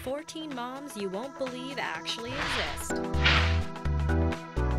14 moms you won't believe actually exist.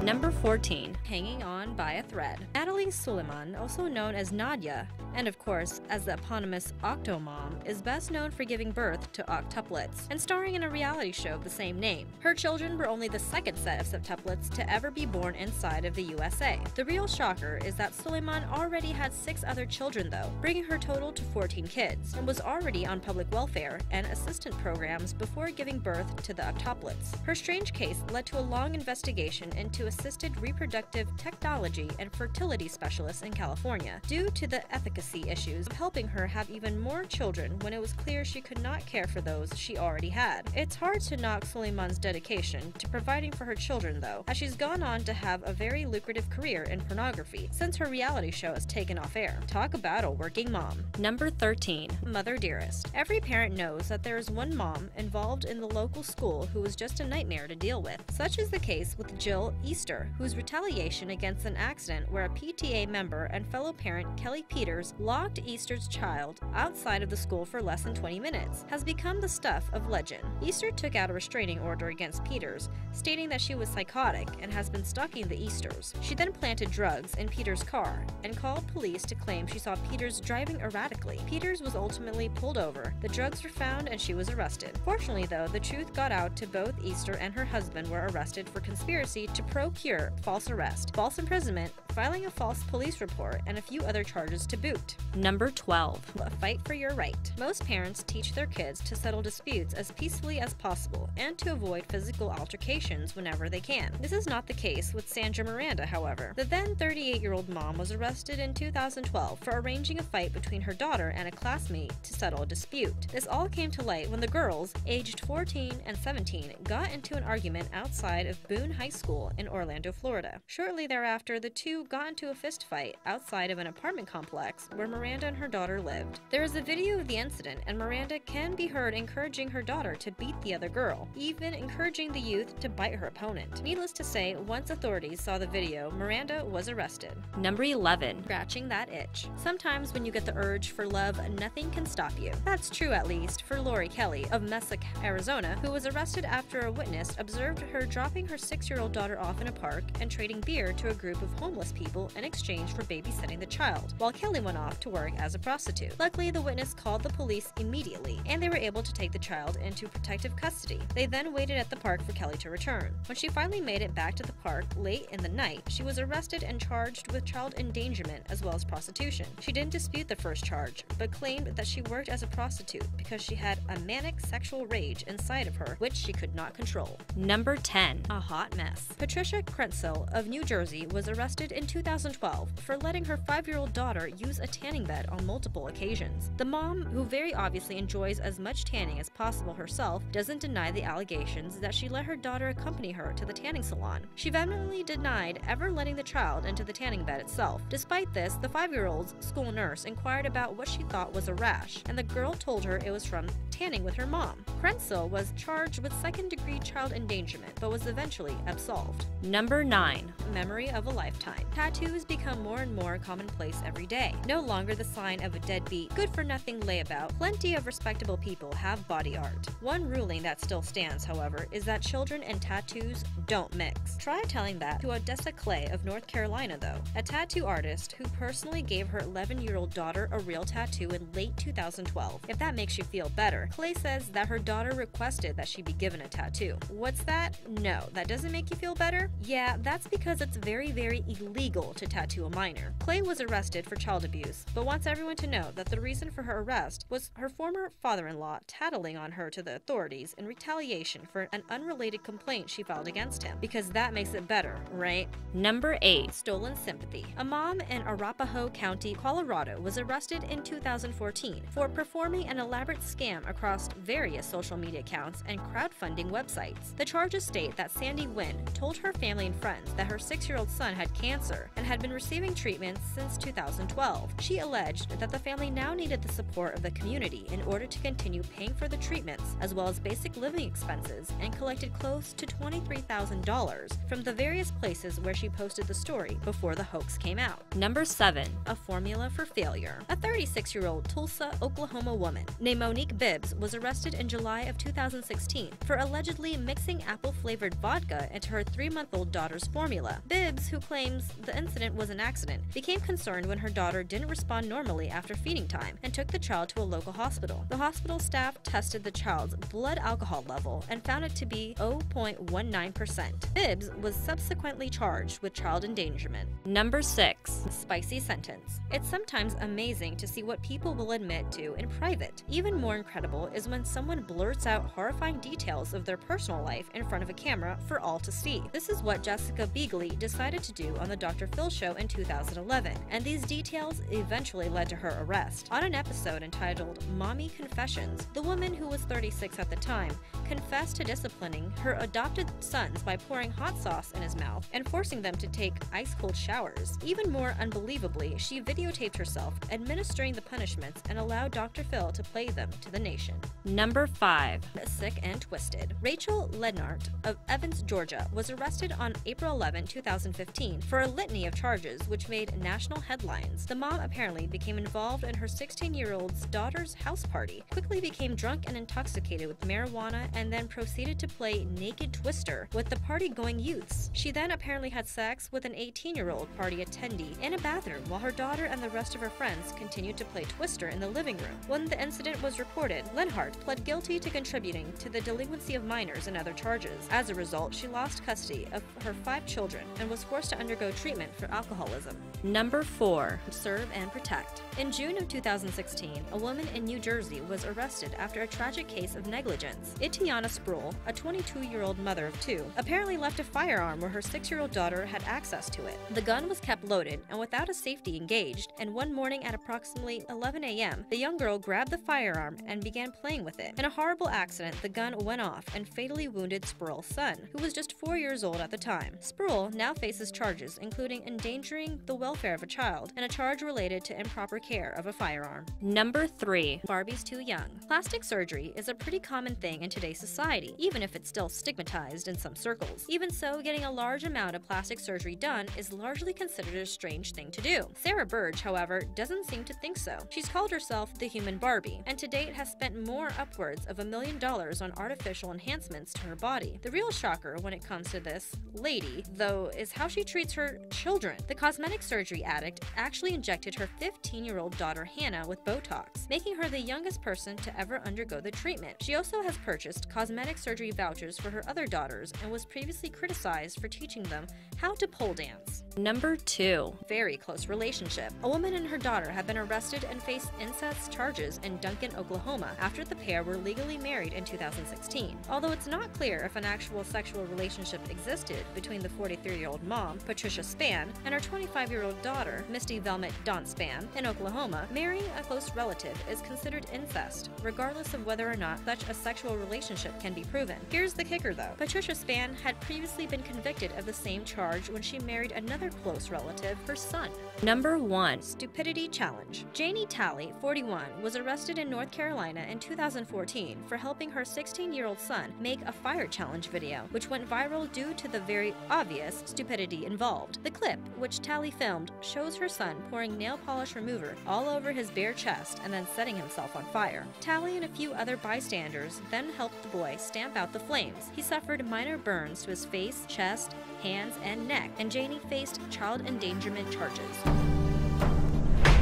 Number 14. Hanging on by a thread. Natalie Suleiman, also known as Nadia, and of course as the eponymous Octomom, is best known for giving birth to octuplets and starring in a reality show of the same name. Her children were only the second set of septuplets to ever be born inside of the USA. The real shocker is that Suleiman already had 6 other children though, bringing her total to 14 kids, and was already on public welfare and assistant programs before giving birth to the octuplets. Her strange case led to a long investigation into assisted reproductive technology and fertility specialists in California due to the efficacy issues of helping her have even more children when it was clear she could not care for those she already had. It's hard to knock Suleiman's dedication to providing for her children though, as she's gone on to have a very lucrative career in pornography since her reality show has taken off air. Talk about a working mom. Number 13. Mother Dearest. Every parent knows that there is one mom involved in the local school who was just a nightmare to deal with. Such is the case with Jill Easter, whose retaliation against an accident where a PTA member and fellow parent Kelly Peters locked Easter's child outside of the school for less than 20 minutes has become the stuff of legend. Easter took out a restraining order against Peters, stating that she was psychotic and has been stalking the Easters. She then planted drugs in Peters' car and called police to claim she saw Peters driving erratically. Peters was ultimately pulled over, the drugs were found, and she was arrested. Fortunately though, the truth got out to both Easter and her husband were arrested for conspiracy to procure false arrest, false imprisonment, filing a false police report, and a few other charges to boot. Number 12. A fight for your right. Most parents teach their kids to settle disputes as peacefully as possible and to avoid physical altercations whenever they can. This is not the case with Sandra Miranda, however. The then 38-year-old mom was arrested in 2012 for arranging a fight between her daughter and a classmate to settle a dispute. This all came to light when the girls, aged 14 and 17, got into an argument outside of Boone High School in Orlando, Florida. Shortly thereafter, the two got into a fist fight outside of an apartment complex where Miranda and her daughter lived. There is a video of the incident, and Miranda can be heard encouraging her daughter to beat the other girl, even encouraging the youth to bite her opponent. Needless to say, once authorities saw the video, Miranda was arrested. Number 11. Scratching that itch. Sometimes when you get the urge for love, nothing can stop you. That's true at least for Lori Kelly of Messick, Arizona, who was arrested after a witness observed her dropping her 6-year-old daughter off in a park and trading beer to a group of homeless people in exchange for babysitting the child, while Kelly went off to work as a prostitute. Luckily, the witness called the police immediately, and they were able to take the child into protective custody. They then waited at the park for Kelly to return. When she finally made it back to the park late in the night, she was arrested and charged with child endangerment as well as prostitution. She didn't dispute the first charge, but claimed that she worked as a prostitute because she had a manic sexual rage inside of her, which she could not control. Number 10. A hot mess. Patricia Krentzel of New Jersey was arrested in 2012 for letting her 5-year-old daughter use a tanning bed on multiple occasions. The mom, who very obviously enjoys as much tanning as possible herself, doesn't deny the allegations that she let her daughter accompany her to the tanning salon. She vehemently denied ever letting the child into the tanning bed itself. Despite this, the 5-year-old's school nurse inquired about what she thought was a rash, and the girl told her it was from tanning with her mom. Krentzel was charged with second-degree child endangerment, but was eventually absolved. Number 9. Memory of a lifetime. Tattoos become more and more commonplace every day. No longer the sign of a deadbeat, good-for-nothing layabout, plenty of respectable people have body art. One ruling that still stands, however, is that children and tattoos don't mix. Try telling that to Odessa Clay of North Carolina, though, a tattoo artist who personally gave her 11-year-old daughter a real tattoo in late 2012. If that makes you feel better, Clay says that her daughter requested that she be given a tattoo. What's that? No, that doesn't make you feel better? Yeah, that's because it's very, very illegal to tattoo a minor. Clay was arrested for child abuse, but wants everyone to know that the reason for her arrest was her former father-in-law tattling on her to the authorities in retaliation for an unrelated complaint she filed against him, because that makes it better, right? Number 8. Stolen sympathy. A mom in Arapahoe County, Colorado was arrested in 2014 for performing an elaborate scam across various social media accounts and crowdfunding websites. The charges state that Sandy Wynn told her family and friends that her 6-year-old son had cancer and had been receiving treatments since 2012. She alleged that the family now needed the support of the community in order to continue paying for the treatments as well as basic living expenses, and collected close to $23,000 from the various places where she posted the story before the hoax came out. Number 7. A formula for failure. A 36-year-old Tulsa, Oklahoma woman named Monique Bibbs was arrested in July July of 2016 for allegedly mixing apple-flavored vodka into her 3-month-old daughter's formula. Bibbs, who claims the incident was an accident, became concerned when her daughter didn't respond normally after feeding time and took the child to a local hospital. The hospital staff tested the child's blood alcohol level and found it to be 0.19%. Bibbs was subsequently charged with child endangerment. Number 6. Spicy sentence. It's sometimes amazing to see what people will admit to in private. Even more incredible is when someone blurts out horrifying details of their personal life in front of a camera for all to see. This is what Jessica Biegely decided to do on the Dr. Phil show in 2011, and these details eventually led to her arrest. On an episode entitled Mommy Confessions, the woman, who was 36 at the time, confessed to disciplining her adopted sons by pouring hot sauce in his mouth and forcing them to take ice-cold showers. Even more unbelievably, she videotaped herself administering the punishments and allowed Dr. Phil to play them to the nation. Number 5. Sick and Twisted. Rachel Lednart of Evans, Georgia, was arrested on April 11, 2015 for a litany of charges which made national headlines. The mom apparently became involved in her 16-year-old's daughter's house party, quickly became drunk and intoxicated with marijuana, and then proceeded to play naked Twister with the party-going youths. She then apparently had sex with an 18-year-old party attendee in a bathroom while her daughter and the rest of her friends continued to play Twister in the living room. When the incident was reported, Lenhart pled guilty to contributing to the delinquency of minors and other charges. As a result, she lost custody of her 5 children and was forced to undergo treatment for alcoholism. Number 4. Serve and Protect. In June of 2016, a woman in New Jersey was arrested after a tragic case of negligence. Itiana Sproul, a 22-year-old mother of 2, apparently left a firearm where her 6-year-old daughter had access to it. The gun was kept loaded and without a safety engaged, and one morning at approximately 11 a.m., the young girl grabbed the firearm and began playing with it. In a horrible accident, the gun went off and fatally wounded Sproul's son, who was just 4 years old at the time. Sproul now faces charges including endangering the welfare of a child and a charge related to improper care of a firearm. Number 3. Barbie's Too Young. Plastic surgery is a pretty common thing in today's society, even if it's still stigmatized in some circles. Even so, getting a large amount of plastic surgery done is largely considered a strange thing to do. Sarah Burge, however, doesn't seem to think so. She's called herself the Human Barbie, and to date has spent more upwards of $1 million on artificial enhancements to her body. The real shocker when it comes to this lady, though, is how she treats her children. The cosmetic surgery addict actually injected her 15-year-old daughter Hannah with Botox, making her the youngest person to ever undergo the treatment. She also has purchased cosmetic surgery vouchers for her other daughters and was previously criticized for teaching them how to pole dance. Number 2. Very close relationship. A woman and her daughter have been arrested and face incest charges in Duncan, Oklahoma, after the pair were legally married in 2016. Although it's not clear if an actual sexual relationship existed between the 43-year-old mom, Patricia Spann, and her 25-year-old daughter, Misty Velmet Dawn Spann, in Oklahoma, marrying a close relative is considered incest, regardless of whether or not such a sexual relationship can be proven. Here's the kicker though. Patricia Spann had previously been convicted of the same charge when she married another close relative, her son. Number 1. Stupidity Challenge. Janie Talley, 41, was arrested in North Carolina in 2014 for helping her 16-year-old son make a fire challenge video, which went viral due to the very obvious stupidity involved. The clip, which Talley filmed, shows her son pouring nail polish remover all over his bare chest and then setting himself on fire. Talley and a few other bystanders then helped the boy stamp out the flames. He suffered minor burns to his face, chest, hands, and neck, and Janie faced child endangerment charges.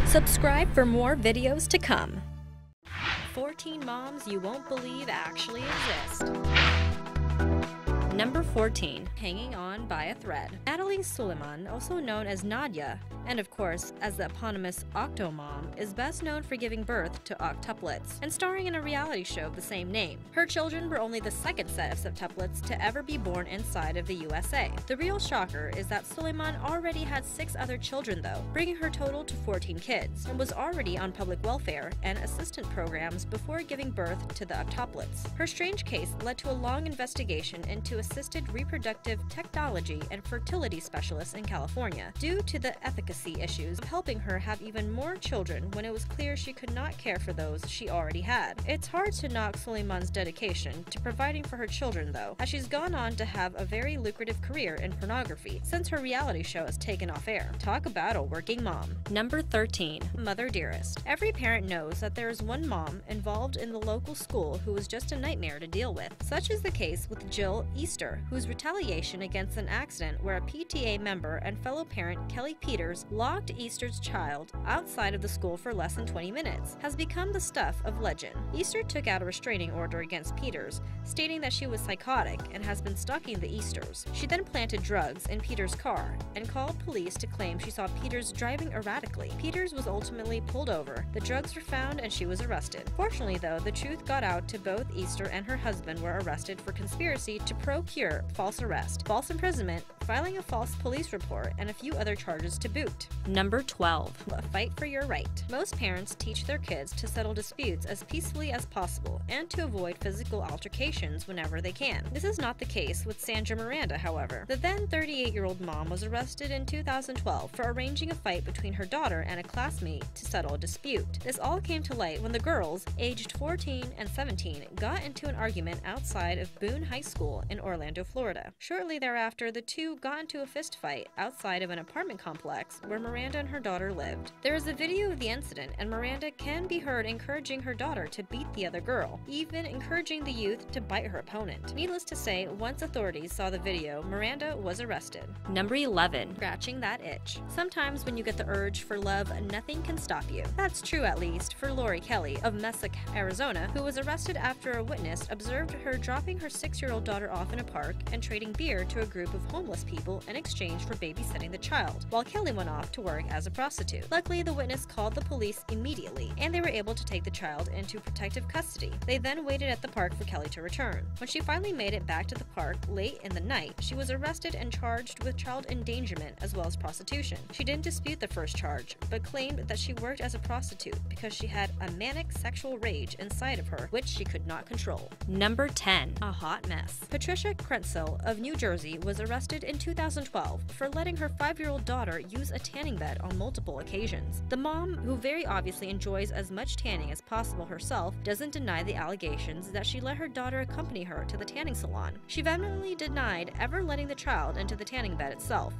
Subscribe for more videos to come. 14 moms you won't believe actually exist. Number 14. Hanging on by a thread. Natalie Suleiman, also known as Nadia, and of course as the eponymous Octomom, is best known for giving birth to octuplets and starring in a reality show of the same name. Her children were only the second set of septuplets to ever be born inside of the USA. The real shocker is that Suleiman already had 6 other children though, bringing her total to 14 kids, and was already on public welfare and assistant programs before giving birth to the octuplets. Her strange case led to a long investigation into assisted reproductive technology and fertility specialists in California due to the efficacy intimacy issues of helping her have even more children when it was clear she could not care for those she already had. It's hard to knock Suleiman's dedication to providing for her children, though, as she's gone on to have a very lucrative career in pornography since her reality show has taken off air. Talk about a working mom. Number 13. Mother Dearest. Every parent knows that there is one mom involved in the local school who was just a nightmare to deal with. Such is the case with Jill Easter, whose retaliation against an accident where a PTA member and fellow parent Kelly Peters locked Easter's child outside of the school for less than 20 minutes has become the stuff of legend. Easter took out a restraining order against Peters, stating that she was psychotic and has been stalking the Easters. She then planted drugs in Peters' car and called police to claim she saw Peters driving erratically. Peters was ultimately pulled over, the drugs were found, and she was arrested. Fortunately, though, the truth got out to both Easter and her husband were arrested for conspiracy to procure false arrest, false imprisonment, filing a false police report, and a few other charges to boot. Number 12. A fight for your right. Most parents teach their kids to settle disputes as peacefully as possible and to avoid physical altercations whenever they can. This is not the case with Sandra Miranda, however. The then 38-year-old mom was arrested in 2012 for arranging a fight between her daughter and a classmate to settle a dispute. This all came to light when the girls, aged 14 and 17, got into an argument outside of Boone High School in Orlando, Florida. Shortly thereafter, the two got into a fist fight outside of an apartment complex where Miranda and her daughter lived. There is a video of the incident, and Miranda can be heard encouraging her daughter to beat the other girl, even encouraging the youth to bite her opponent. Needless to say, once authorities saw the video, Miranda was arrested. Number 11. Scratching that itch. Sometimes when you get the urge for love, nothing can stop you. That's true, at least, for Lori Kelly of Messick, Arizona, who was arrested after a witness observed her dropping her 6-year-old daughter off in a park and trading beer to a group of homeless people in exchange for babysitting the child, while Kelly went off to work as a prostitute. Luckily, the witness called the police immediately, and they were able to take the child into protective custody. They then waited at the park for Kelly to return. When she finally made it back to the park late in the night, she was arrested and charged with child endangerment as well as prostitution. She didn't dispute the first charge, but claimed that she worked as a prostitute because she had a manic sexual rage inside of her, which she could not control. Number 10. A hot mess. Patricia Kretzel of New Jersey was arrested in 2012 for letting her 5-year-old daughter use a tanning bed on multiple occasions. The mom, who very obviously enjoys as much tanning as possible herself, doesn't deny the allegations that she let her daughter accompany her to the tanning salon. She vehemently denied ever letting the child into the tanning bed itself.